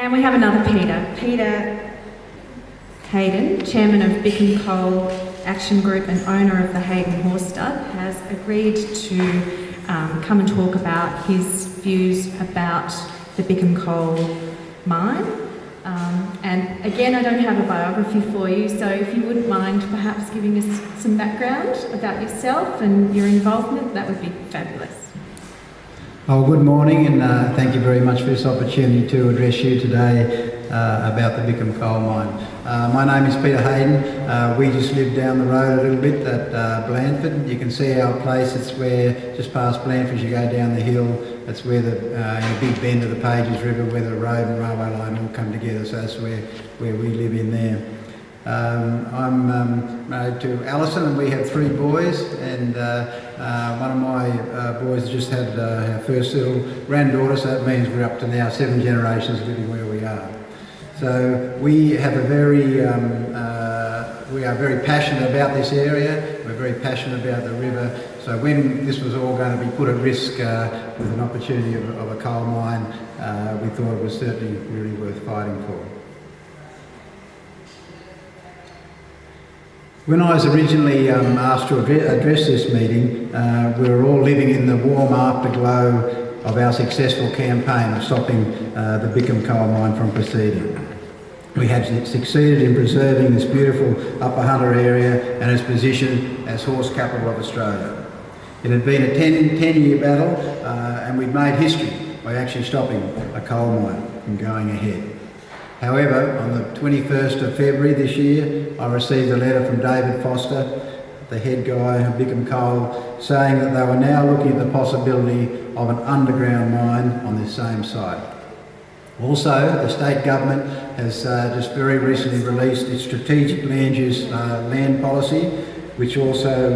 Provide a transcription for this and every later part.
And we have another Peter Haydon, Chairman of Bickham Coal Action Group and owner of the Haydon Horse Stud, has agreed to come and talk about his views about the Bickham Coal Mine. And again, I don't have a biography for you, so if you wouldn't mind perhaps giving us some background about yourself and your involvement, that would be fabulous. Oh, good morning, and thank you very much for this opportunity to address you today about the Bickham Coal Mine. My name is Peter Haydon. We just live down the road a little bit at Blandford. You can see our place. It's where, just past Blandford, as you go down the hill, that's where the in a big bend of the Pages River, where the road and railway line all come together. So that's where we live in there. I'm married to Alison, and we have 3 boys, and one of my boys just had our first little granddaughter, so that means we're up to now 7 generations living where we are. So we have a very, we are very passionate about this area. We're very passionate about the river. So when this was all going to be put at risk with an opportunity of a coal mine, we thought it was certainly really worth fighting for. When I was originally asked to address this meeting, we were all living in the warm afterglow of our successful campaign of stopping the Bickham Coal Mine from proceeding. We had succeeded in preserving this beautiful Upper Hunter area and its position as horse capital of Australia. It had been a 10-year battle, and we'd made history by actually stopping a coal mine from going ahead. However, on the 21st of February this year, I received a letter from David Foster, the head guy of Bickham Coal, saying that they were now looking at the possibility of an underground mine on this same site. Also, the state government has just very recently released its strategic land use land policy, which also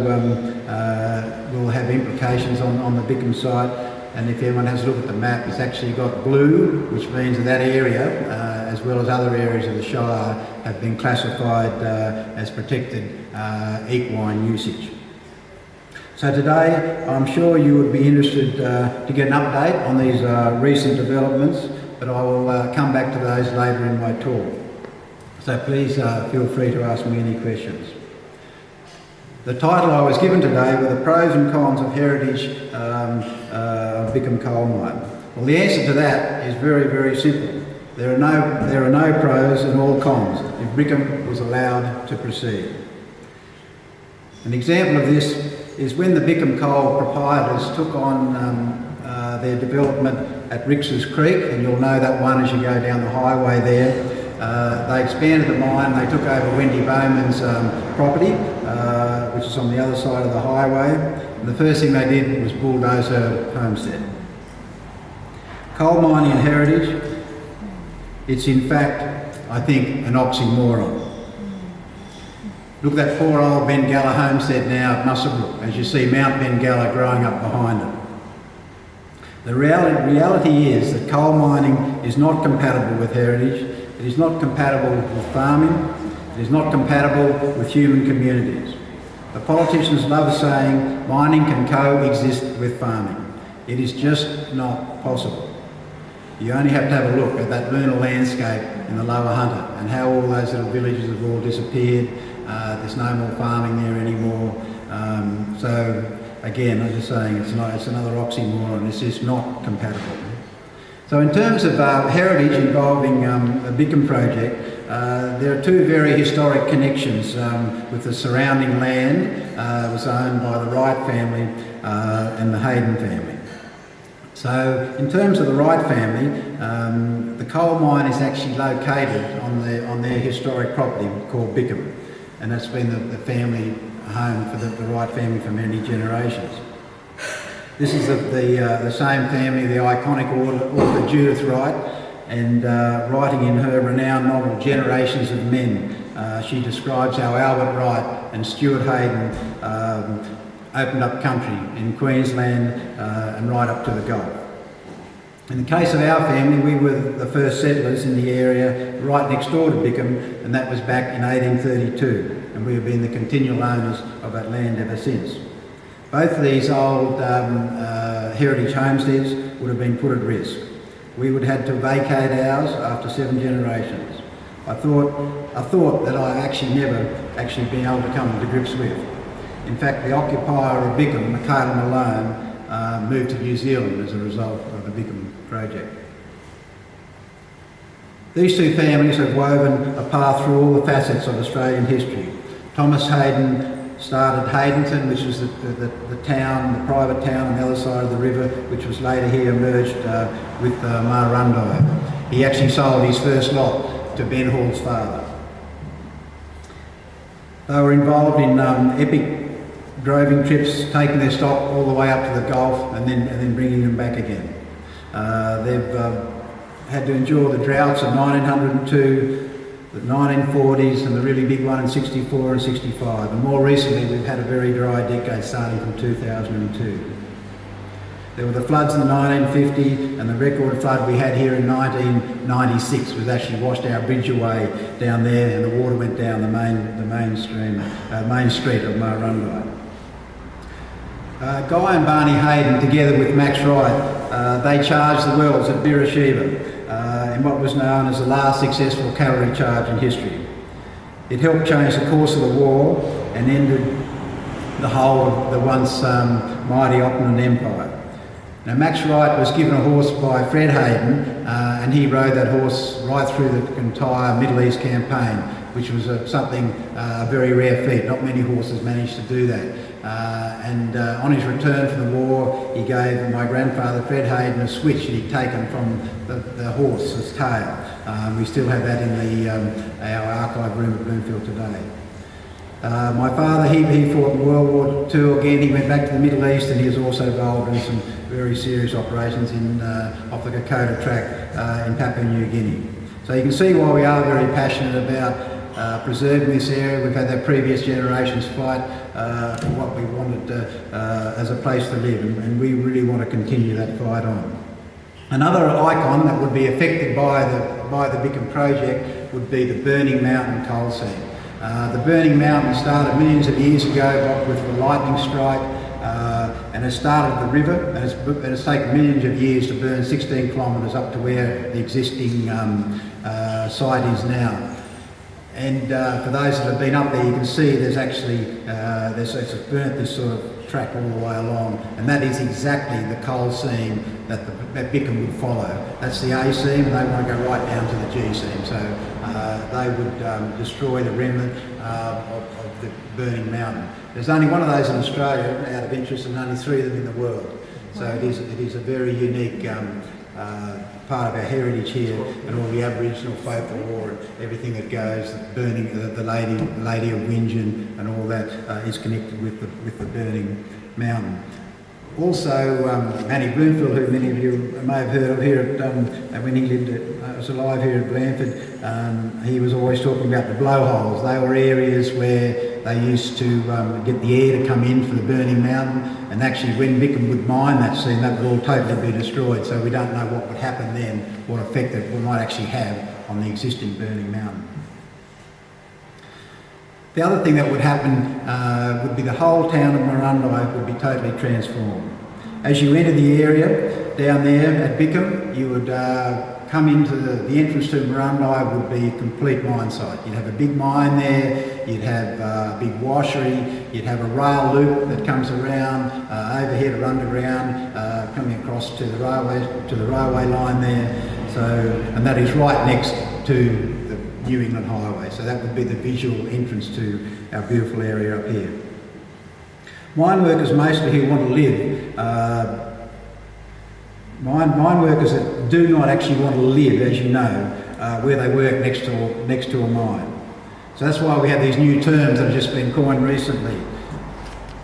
will have implications on the Bickham site. And if everyone has a look at the map, it's actually got blue, which means that area, as well as other areas of the Shire, have been classified as protected equine usage. So today, I'm sure you would be interested to get an update on these recent developments, but I will come back to those later in my talk. So please feel free to ask me any questions. The title I was given today were the pros and cons of heritage of Bickham Coal Mine. Well, the answer to that is very, very simple. There are no pros and all cons if Bickham was allowed to proceed. An example of this is when the Bickham Coal proprietors took on their development at Rix's Creek, and you'll know that one as you go down the highway there. They expanded the mine. They took over Wendy Bowman's property, which is on the other side of the highway. And the first thing they did was bulldoze her homestead. Coal mining and heritage, it's in fact, I think, an oxymoron. Look at that poor old Bengalla homestead now at Muswellbrook, as you see Mount Bengalla growing up behind it. The reality is that coal mining is not compatible with heritage. It is not compatible with farming. It is not compatible with human communities. The politicians love saying mining can coexist with farming. It is just not possible. You only have to have a look at that lunar landscape in the Lower Hunter and how all those little villages have all disappeared. There's no more farming there anymore. So again, I'm just saying it's another oxymoron. It's just not compatible. So in terms of heritage involving the Bickham project, there are 2 very historic connections with the surrounding land. It was owned by the Wright family and the Haydon family. So in terms of the Wright family, the coal mine is actually located on their historic property called Bickham, and that's been the family home for the Wright family for many generations. This is the same family, the iconic author Judith Wright, and writing in her renowned novel Generations of Men, she describes how Albert Wright and Stuart Haydon opened up country in Queensland and right up to the Gulf. In the case of our family, we were the first settlers in the area right next door to Bickham, and that was back in 1832, and we have been the continual owners of that land ever since. Both of these old heritage homesteads would have been put at risk. we would have had to vacate ours after 7 generations. I thought that I actually never been able to come to grips with. In fact, the occupier of Bickham, Michaela Malone, moved to New Zealand as a result of the Bickham project. These two families have woven a path through all the facets of Australian history. Thomas Haydon started Haydonton, which was the town, the private town on the other side of the river, which was later here merged with Murrurundi. He actually sold his first lot to Ben Hall's father. They were involved in epic droving trips, taking their stock all the way up to the Gulf and then bringing them back again. They've had to endure the droughts of 1902, the 1940s and the really big one in 64 and 65. And more recently we've had a very dry decade starting from 2002. There were the floods in the 1950 and the record flood we had here in 1996 was actually washed our bridge away down there and the water went down the main street of Murrurundi. Guy and Barney Haydon, together with Max Wright, they charged the wells at Beersheba in what was known as the last successful cavalry charge in history. It helped change the course of the war and ended the whole of the once mighty Ottoman Empire. Now Max Wright was given a horse by Fred Haydon and he rode that horse right through the entire Middle East campaign, which was a very rare feat. Not many horses managed to do that. On his return from the war, he gave my grandfather Fred Haydon a switch that he'd taken from the horse's tail. We still have that in our archive room at Bloomfield today. My father, he fought in World War II again. He went back to the Middle East and he was also involved in some very serious operations off the Kokoda track in Papua New Guinea. So you can see why we are very passionate about preserving this area. We've had that previous generations fight for what we wanted as a place to live, and we really want to continue that fight on. Another icon that would be affected by the Bickham project would be the Burning Mountain coal seam. The Burning Mountain started millions of years ago with the lightning strike and it started the river, and it's taken millions of years to burn 16 kilometres up to where the existing site is now. And for those that have been up there, you can see there's actually, it's burnt this sort of track all the way along, and that is exactly the coal seam that Bickham would follow. That's the A seam, and they want to go right down to the G seam. So they would destroy the remnant of the Burning Mountain. There's only one of those in Australia, out of interest, and only 3 of them in the world. So it is a very unique part of our heritage here, and all the Aboriginal folklore and everything that goes, burning the Lady of Wingen and all that is connected with the Burning Mountain. Also, Manny Bloomfield, who many of you may have heard of here when he was alive here at Blanford, he was always talking about the blowholes. They were areas where they used to get the air to come in for the Burning Mountain, and actually when Bickham would mine that seam, that would all totally be destroyed, so we don't know what would happen then, what effect it might actually have on the existing Burning Mountain. The other thing that would happen would be the whole town of Murrurundi would be totally transformed. As you enter the area down there at Bickham, you would come into the entrance to Murrurundi would be a complete mine site. You'd have a big mine there, you'd have a big washery, you'd have a rail loop that comes around overhead or underground, coming across to the railway line there. So, and that is right next to the New England Highway. So that would be the visual entrance to our beautiful area up here. Mine workers mostly who want to live, mine workers that do not actually want to live, as you know, where they work next to a mine. So that's why we have these new terms that have just been coined recently,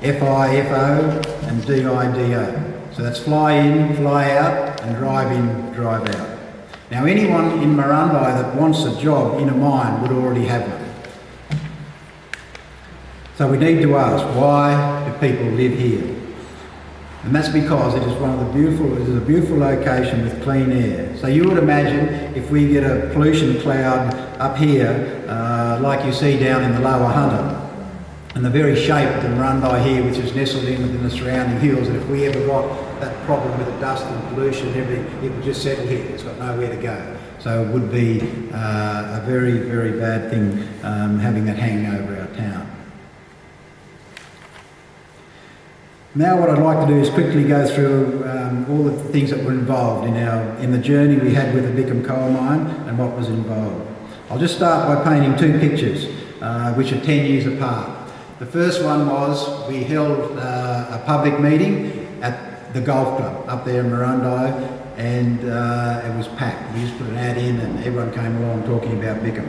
FIFO and DIDO. So that's fly in, fly out, and drive in, drive out. Now anyone in Murrurundi that wants a job in a mine would already have one. So we need to ask, why do people live here? And that's because it is a beautiful location with clean air. So you would imagine if we get a pollution cloud up here, like you see down in the Lower Hunter, and the very shape of the Murrurundi here, which is nestled in within the surrounding hills, that if we ever got that problem with the dust and pollution and everything, it would just settle here. It's got nowhere to go. So it would be a very, very bad thing having that hanging over our town. Now what I'd like to do is quickly go through all of the things that were involved in the journey we had with the Bickham Coal Mine and what was involved. I'll just start by painting two pictures which are 10 years apart. The first one was we held a public meeting at the golf club up there in Murrurundi, and it was packed. We just put an ad in and everyone came along talking about Bickham.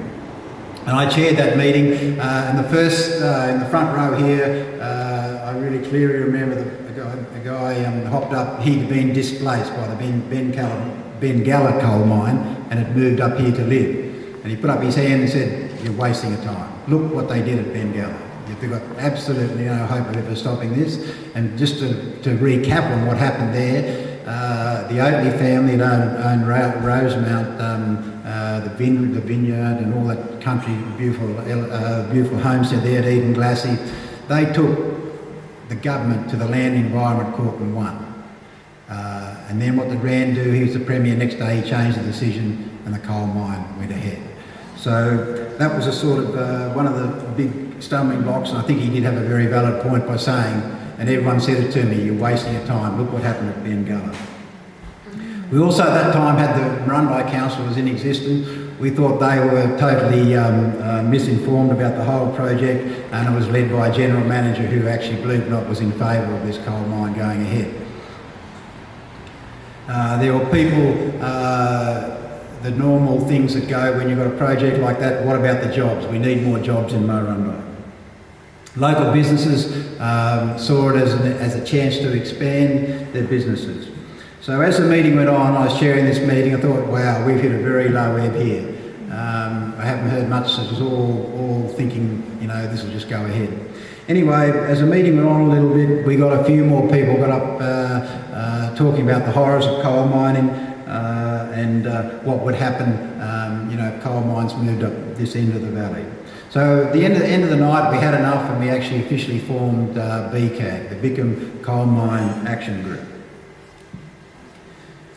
And I chaired that meeting, and the first, in the front row here, I really clearly remember the guy hopped up. He'd been displaced by the Bengalla coal mine and had moved up here to live. And he put up his hand and said, "You're wasting your time. Look what they did at Bengalla. They've got absolutely no hope of ever stopping this." And just to recap on what happened there, the Oatley family that owned Rosemount, the vineyard and all that country, beautiful homestead there at Eden Glassy, they took the government to the Land Environment Court and won. And then what did Rand do? He was the Premier. Next day he changed the decision and the coal mine went ahead. So that was a sort of one of the big stumbling blocks, and I think he did have a very valid point by saying, and everyone said it to me, "You're wasting your time. Look what happened at Bengalla." We also at that time had the Murrurundi Council was in existence. We thought they were totally misinformed about the whole project, and it was led by a general manager who actually, believe it or not, was in favour of this coal mine going ahead. There were people, the normal things that go when you've got a project like that. What about the jobs? We need more jobs in Murrurundi. Local businesses saw it as a chance to expand their businesses. So as the meeting went on, I was chairing this meeting, I thought, wow, we've hit a very low ebb here. I haven't heard much, it was all thinking, you know, this will just go ahead. Anyway, as the meeting went on a little bit, we got a few more people got up talking about the horrors of coal mining and what would happen, you know, if coal mines moved up this end of the valley. So at the end of the night, we had enough, and we actually officially formed BCAG, the Bickham Coal Mine Action Group.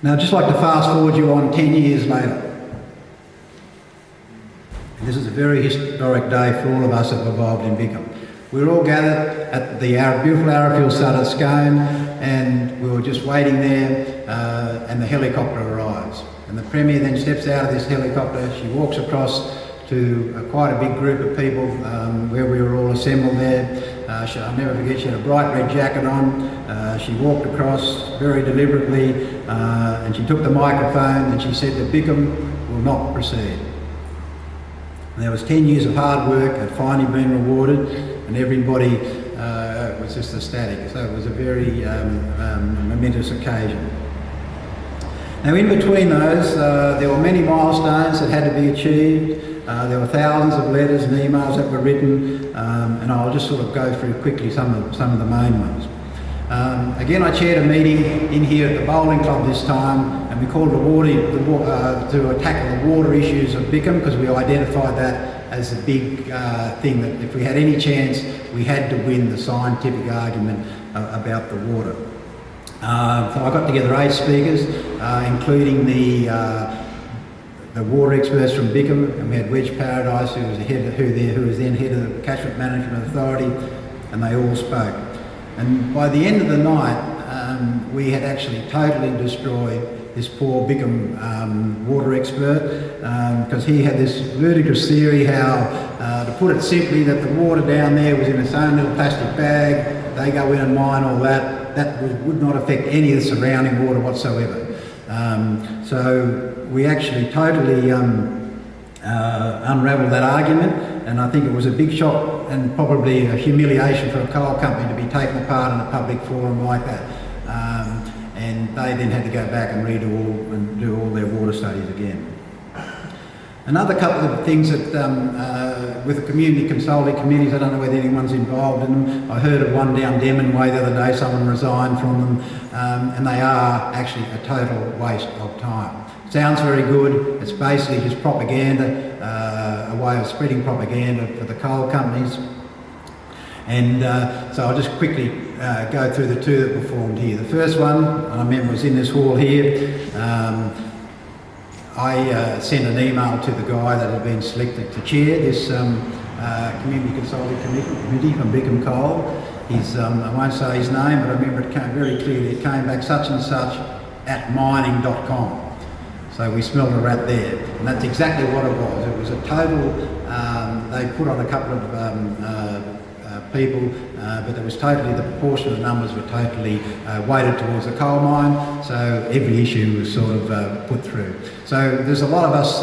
Now I'd just like to fast forward you on 10 years later. And this is a very historic day for all of us that were involved in Bickham. We were all gathered at the beautiful Arrowfield site at Scone, and we were just waiting there, and the helicopter arrives. And the Premier then steps out of this helicopter. She walks across to quite a big group of people where we were all assembled there. I'll never forget, she had a bright red jacket on. She walked across very deliberately and she took the microphone and she said that Bickham will not proceed. And there was 10 years of hard work had finally been rewarded, and everybody was just ecstatic. So it was a very momentous occasion. Now in between those, there were many milestones that had to be achieved. There were thousands of letters and emails that were written, and I'll just sort of go through quickly some of the main ones. Again, I chaired a meeting in here at the bowling club this time, and we called to tackle the water issues of Bickham, because we identified that as a big thing, that if we had any chance, we had to win the scientific argument about the water. So I got together 8 speakers, including the water experts from Bickham, and we had Wedge Paradise, who was then head of the Catchment Management Authority, and they all spoke. And by the end of the night, we had actually totally destroyed this poor Bickham water expert, because he had this ludicrous theory how, to put it simply, that the water down there was in its own little plastic bag. They go in and mine all that. That would not affect any of the surrounding water whatsoever. So we actually totally unravelled that argument, and I think it was a big shock and probably a humiliation for a coal company to be taken apart in a public forum like that. And they then had to go back and do all their water studies again. Another couple of things that, with the community consulting committees, I don't know whether anyone's involved in them. I heard of one down Demon Way the other day, someone resigned from them, and they are actually a total waste of time. Sounds very good, it's basically just propaganda, a way of spreading propaganda for the coal companies. And so I'll just quickly go through the two that were formed here. The first one, I remember, was in this hall here. I sent an email to the guy that had been selected to chair this Community Consulting Committee from Bickham Coal. I won't say his name, but I remember it came very clearly. It came back such and such at mining.com. So we smelled a rat there, and that's exactly what it was. It was a total, they put on a couple of people, but it was totally, the proportion of numbers were totally weighted towards the coal mine, so every issue was sort of put through. So there's a lot of us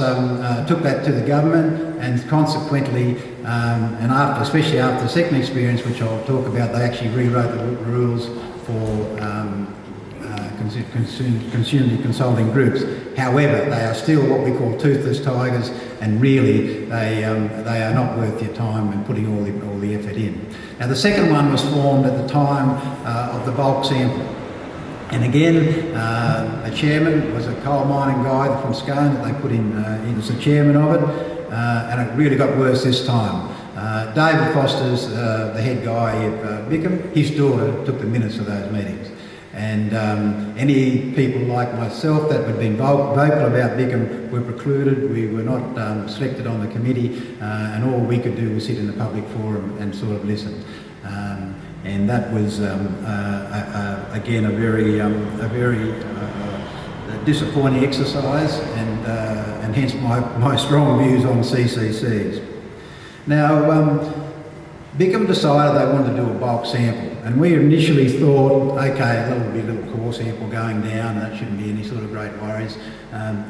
took that to the government, and consequently, and after, especially after the second experience, which I'll talk about, they actually rewrote the rules for consumer consulting groups. However, they are still what we call toothless tigers, and really they are not worth your time and putting all the effort in. Now, the second one was formed at the time of the bulk sample, and again, the chairman was a coal mining guy from Scone that they put in. He was the chairman of it, and it really got worse this time. David Foster's the head guy at Bickham. His daughter took the minutes of those meetings. And any people like myself that had been vocal about Bickham were precluded. We were not selected on the committee, and all we could do was sit in the public forum and sort of listen. And that was again a very disappointing exercise, and hence my strong views on CCCs. Now, Bickham decided they wanted to do a bulk sample, and we initially thought, okay, that would be a little core sample going down, that shouldn't be any sort of great worries.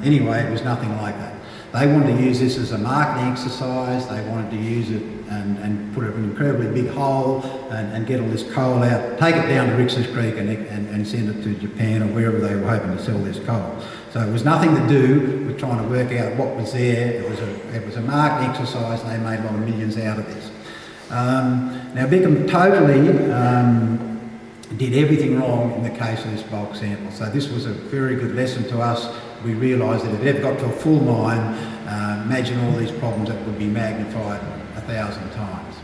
Anyway, it was nothing like that. They wanted to use this as a marketing exercise. They wanted to use it and put an incredibly big hole and get all this coal out, take it down to Rix's Creek and send it to Japan or wherever they were hoping to sell this coal. So it was nothing to do with trying to work out what was there. It was a marketing exercise, and they made a lot of millions out of this. Now, Bickham totally did everything wrong in the case of this bulk sample. So this was a very good lesson to us. We realised that if it ever got to a full mine, imagine all these problems that would be magnified 1,000 times.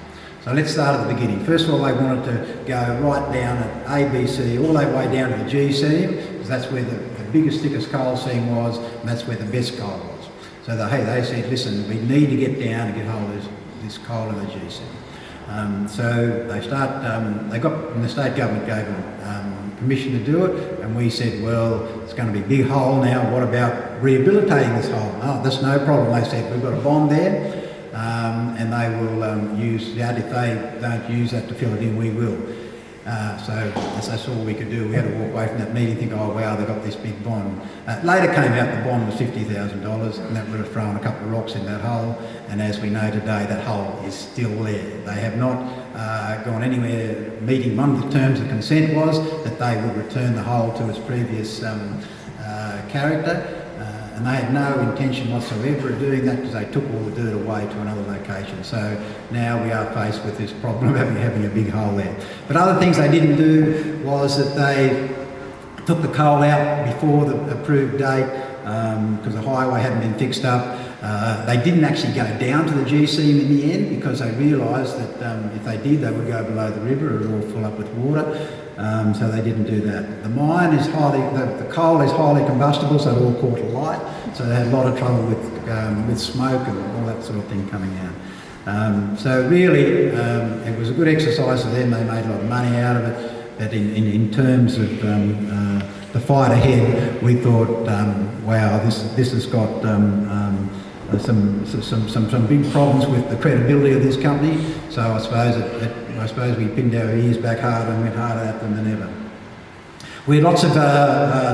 So let's start at the beginning. First of all, they wanted to go right down at ABC, all the way down to the G seam, because that's where the biggest, thickest coal seam was, and that's where the best coal was. So they said, listen, we need to get down and get hold of this coal in the G seam. So and the state government gave them permission to do it, and we said, well, it's going to be a big hole now, what about rehabilitating this hole? Oh, that's no problem, they said, we've got a bond there, and they will use that. If they don't use that to fill it in, we will. So that's all we could do. We had to walk away from that meeting and think, oh wow, they got this big bond. Later came out the bond was $50,000, and that would have thrown a couple of rocks in that hole, and as we know today, that hole is still there. They have not gone anywhere meeting. One of the terms of consent was that they would return the hole to its previous character, and they had no intention whatsoever of doing that because they took all the dirt away to another location. So now we are faced with this problem of having a big hole there. But other things they didn't do was that they took the coal out before the approved date because the highway hadn't been fixed up. They didn't actually go down to the G seam in the end because they realised that if they did, they would go below the river, it would all fill up with water. So they didn't do that. The mine is the coal is highly combustible, so it all caught alight. So they had a lot of trouble with smoke and all that sort of thing coming out. So really, it was a good exercise for them. They made a lot of money out of it. But in terms of the fight ahead, we thought, wow, this has got some big problems with the credibility of this company. So I suppose we pinned our ears back harder and went harder at them than ever. We had lots of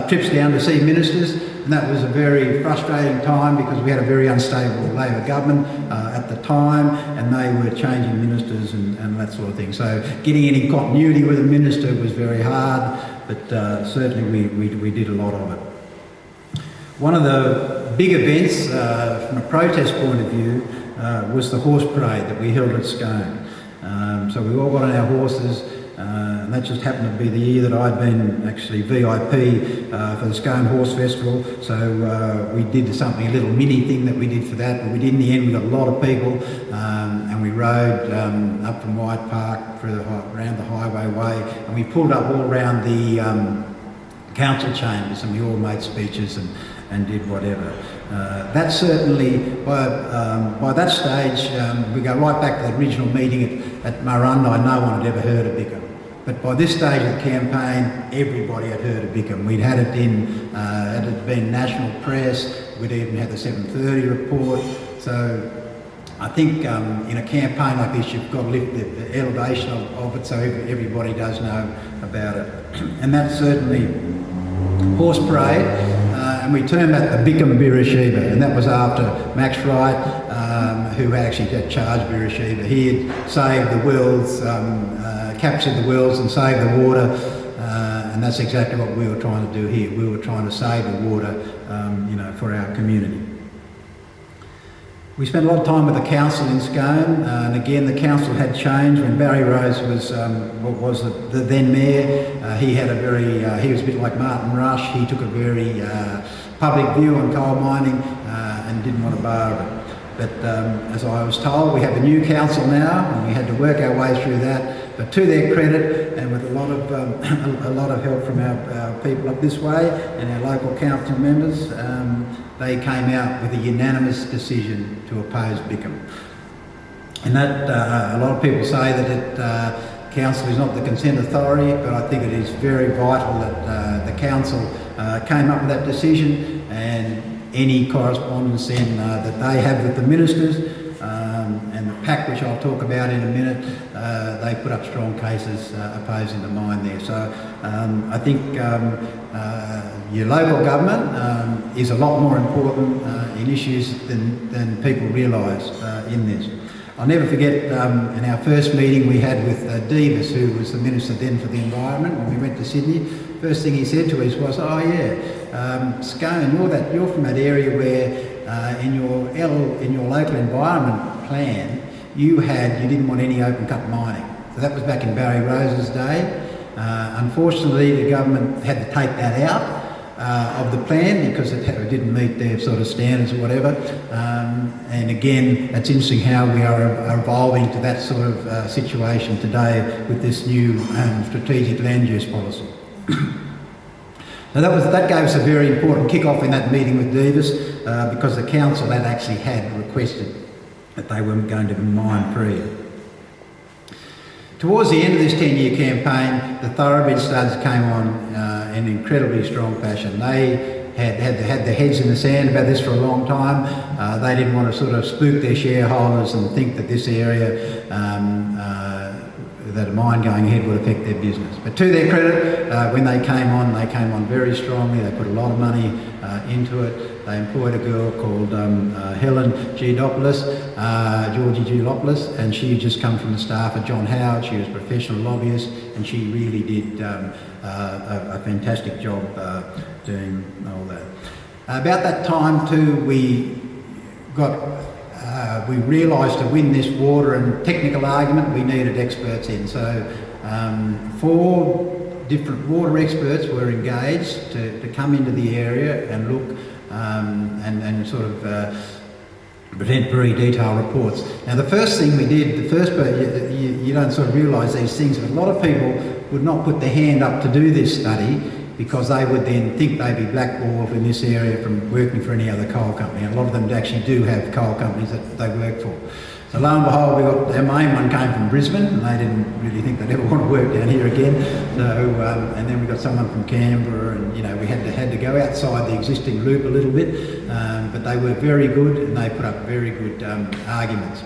trips down to see ministers, and that was a very frustrating time because we had a very unstable Labor government at the time, and they were changing ministers and that sort of thing. So getting any continuity with a minister was very hard, but certainly we did a lot of it. One of the big events from a protest point of view was the horse parade that we held at Scone. So we all got on our horses And that just happened to be the year that I'd been actually VIP for the Scone Horse Festival. So we did something, a little mini thing that we did for that, but we did in the end, we got a lot of people, and we rode up from White Park around the Highway Way, and we pulled up all around the council chambers, and we all made speeches and did whatever. That certainly, by that stage, we go right back to the original meeting at Murrurundi. No one had ever heard of Bickham. But by this stage of the campaign, everybody had heard of Bickham. We'd had it in, it had been national press, we'd even had the 7:30 report. So I think in a campaign like this, you've got to lift the elevation of it so everybody does know about it. And that's certainly horse parade. And we termed that the Bickham Birasheba, and that was after Max Wright, who actually had charged Birasheba. He had saved the wells, captured the wells and saved the water, and that's exactly what we were trying to do here. We were trying to save the water, for our community. We spent a lot of time with the council in Scone, and again the council had changed when Barry Rose was the then mayor. He had he was a bit like Martin Rush. He took a very public view on coal mining and didn't want to bar it. But as I was told, we have a new council now, and we had to work our way through that. But to their credit, and with a lot of help from our people up this way and our local council members, they came out with a unanimous decision to oppose Bickham. And that a lot of people say that council is not the consent authority, but I think it is very vital that the council came up with that decision, and any correspondence then that they have with the ministers and the pack, which I'll talk about in a minute, they put up strong cases opposing the mine there. So I think your local government is a lot more important in issues than people realise in this. I'll never forget in our first meeting we had with Davis, who was the Minister then for the Environment, when we went to Sydney. First thing he said to us was, "Oh yeah, Scone, you're from that area where in your local environment plan you didn't want any open cut mining." So that was back in Barry Rose's day. Unfortunately, the government had to take that out of the plan because it didn't meet their sort of standards or whatever. And again, it's interesting how we are evolving to that sort of situation today with this new strategic land use policy. So that gave us a very important kick-off in that meeting with Davis because the council had requested that they weren't going to be mine free. Towards the end of this 10-year campaign, the thoroughbred studs came on in incredibly strong fashion. They had their heads in the sand about this for a long time. They didn't want to sort of spook their shareholders and think that this area, that a mine going ahead would affect their business. But to their credit, when they came on very strongly. They put a lot of money into it. They employed a girl called Helen Georgie Giolopoulos, and she had just come from the staff of John Howard. She was a professional lobbyist, and she really did a fantastic job doing all that. About that time too, we realised to win this water and technical argument, we needed experts in. So 4 different water experts were engaged to come into the area and look and sort of present very detailed reports. Now the first thing we did, you don't sort of realise these things, but a lot of people would not put their hand up to do this study because they would then think they'd be blackballed in this area from working for any other coal company. And a lot of them actually do have coal companies that they work for. So lo and behold, our main one came from Brisbane, and they didn't really think they'd ever want to work down here again. So, and then we got someone from Canberra, and we had to go outside the existing loop a little bit, but they were very good, and they put up very good arguments.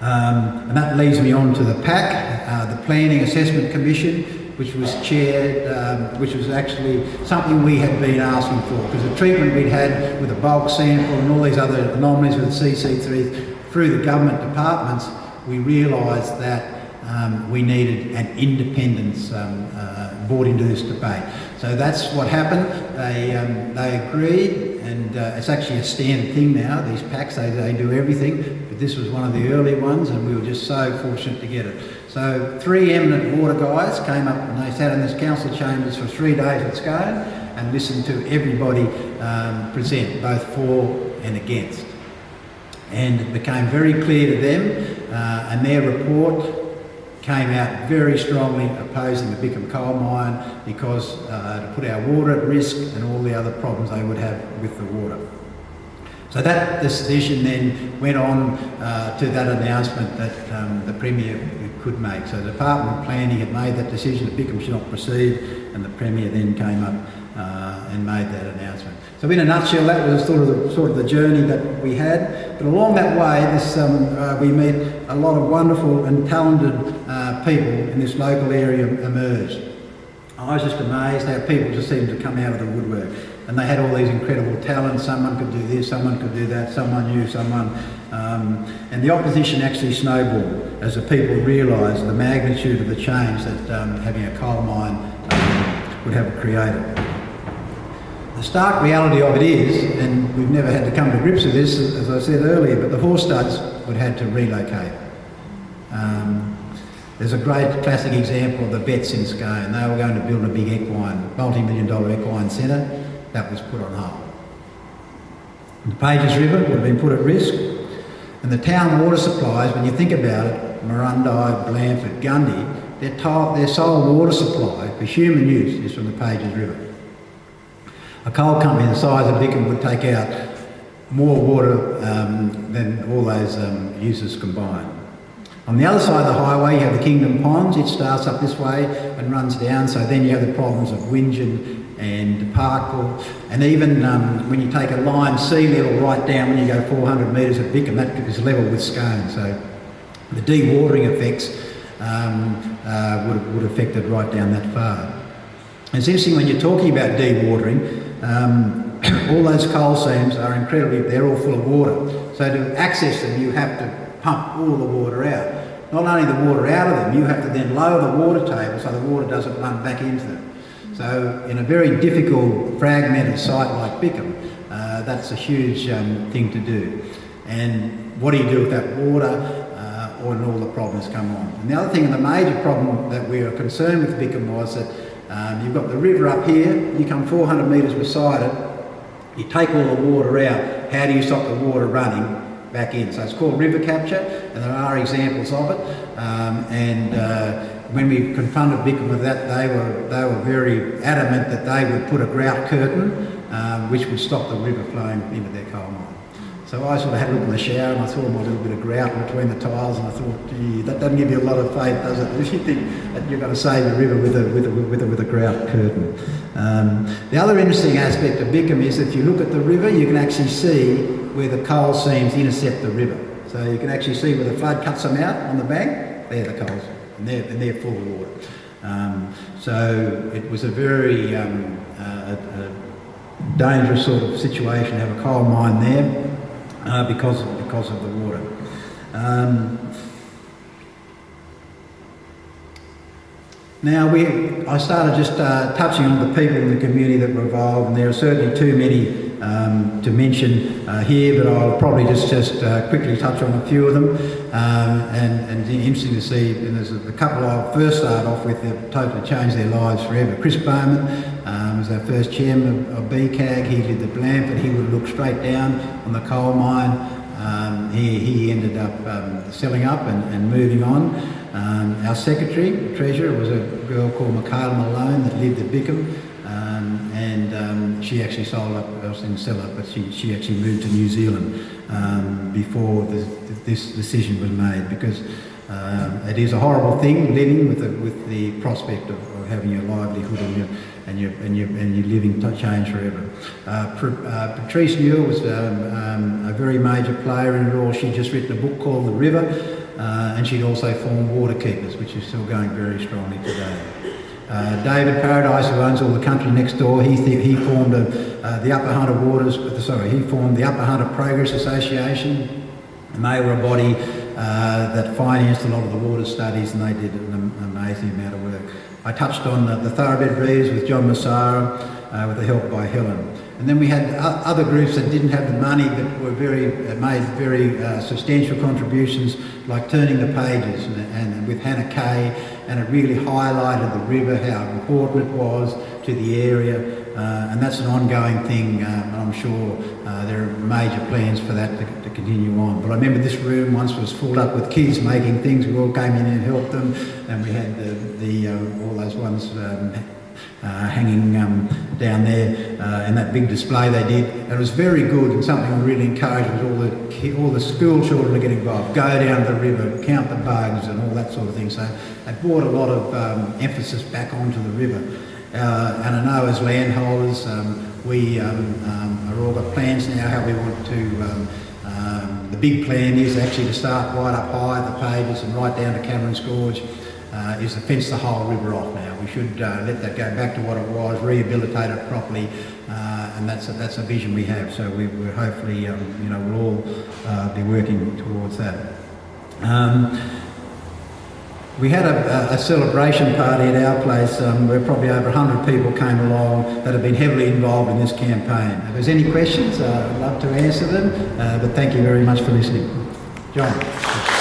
And that leads me on to the PAC, the Planning Assessment Commission, which was chaired, which was actually something we had been asking for, because the treatment we'd had with a bulk sample and all these other anomalies with CC3 through the government departments, we realised that we needed an independence brought into this debate. So that's what happened. They agreed, and it's actually a standard thing now, these packs, they do everything, but this was one of the early ones, and we were just so fortunate to get it. So 3 eminent water guys came up and they sat in this council chambers for 3 days at Scone and listened to everybody present, both for and against. And it became very clear to them, and their report came out very strongly opposing the Bickham Coal Mine because to put our water at risk and all the other problems they would have with the water. So that decision then went on to that announcement that the Premier could make. So the Department of Planning had made that decision that Bickham should not proceed, and the Premier then came up and made that announcement. So in a nutshell, that was sort of the journey that we had. But along that way, we met a lot of wonderful and talented people in this local area emerged. I was just amazed how people just seemed to come out of the woodwork. And they had all these incredible talents. Someone could do this, someone could do that, someone knew someone. And the opposition actually snowballed as the people realised the magnitude of the change that having a coal mine would have created. The stark reality of it is, and we've never had to come to grips with this, as I said earlier, but the horse studs would have had to relocate. There's a great classic example of the vets in Scone. They were going to build a big equine, multi-million-dollar equine centre. That was put on hold. The Pages River would have been put at risk, and the town water supplies, when you think about it, Murrurundi, Blandford, Gundy, their sole water supply for human use is from the Pages River. A coal company the size of Bickham would take out more water than all those uses combined. On the other side of the highway you have the Kingdom Ponds. It starts up this way and runs down, so then you have the problems of Wingen and Parkville, and even when you take a line sea level right down, when you go 400 metres at Bickham, that is level with Scone. So the dewatering effects would have affected right down that far. It's interesting when you're talking about dewatering, all those coal seams are they're all full of water. So to access them, you have to pump all the water out. Not only the water out of them, you have to then lower the water table so the water doesn't run back into them. So in a very difficult, fragmented site like Bickham, that's a huge thing to do. And what do you do with that water when all the problems come on? And the other thing, and the major problem that we were concerned with Bickham was that you've got the river up here, you come 400 metres beside it, you take all the water out, how do you stop the water running back in? So it's called river capture, and there are examples of it. When we confronted Bickham with that, they were very adamant that they would put a grout curtain which would stop the river flowing into their coal mine. So I sort of had a look in the shower and I saw my little bit of grout between the tiles, and I thought, gee, that doesn't give you a lot of faith, does it? If you think that you're going to save the river with a grout curtain. The other interesting aspect of Bickham is if you look at the river, you can actually see where the coal seams intercept the river. So you can actually see where the flood cuts them out on the bank, they're the coals, and they're full of water. So it was a very dangerous sort of situation to have a coal mine there. Because of the water. Now I started just touching on the people in the community that were involved, and there are certainly too many to mention here, but I'll probably just quickly touch on a few of them. And interesting to see, and there's a couple I'll first start off with that totally changed their lives forever. Chris Bowman was our first chairman of BCAG. He lived at Blandford. He would look straight down on the coal mine. He ended up selling up and moving on. Our secretary, treasurer, was a girl called Michaela Malone that lived at Bickham. And she actually sold up, I didn't sell up, but she actually moved to New Zealand before this decision was made, because it is a horrible thing living with the prospect of having your livelihood and your living change forever. Patrice Muir was a very major player in it all. She'd just written a book called The River, and she'd also formed Waterkeepers, which is still going very strongly today. David Paradise, who owns all the country next door, he formed the Upper Hunter he formed the Upper Hunter Progress Association, and they were a body that financed a lot of the water studies, and they did an amazing amount of work. I touched on the thoroughbred breeds with John Massara, with the help by Helen. And then we had other groups that didn't have the money but were made very substantial contributions, like Turning the Pages and with Hannah Kay, and it really highlighted the river, how important it was to the area, and that's an ongoing thing. I'm sure there are major plans for that to continue on. But I remember this room once was filled up with kids making things. We all came in and helped them, and we had all those ones hanging down there in that big display they did. And it was very good, and something I really encouraged was all the school children to get involved, go down the river, count the bugs and all that sort of thing. So they brought a lot of emphasis back onto the river. And I know as landholders, we are all got plans now how we want to, the big plan is actually to start right up high at the Pages and right down to Cameron's Gorge, is to fence the whole river off now. We should let that go back to what it was, rehabilitate it properly, and that's a vision we have. So we're hopefully, we'll all be working towards that. We had a celebration party at our place where probably over 100 people came along that have been heavily involved in this campaign. If there's any questions, I'd love to answer them, but thank you very much for listening. John.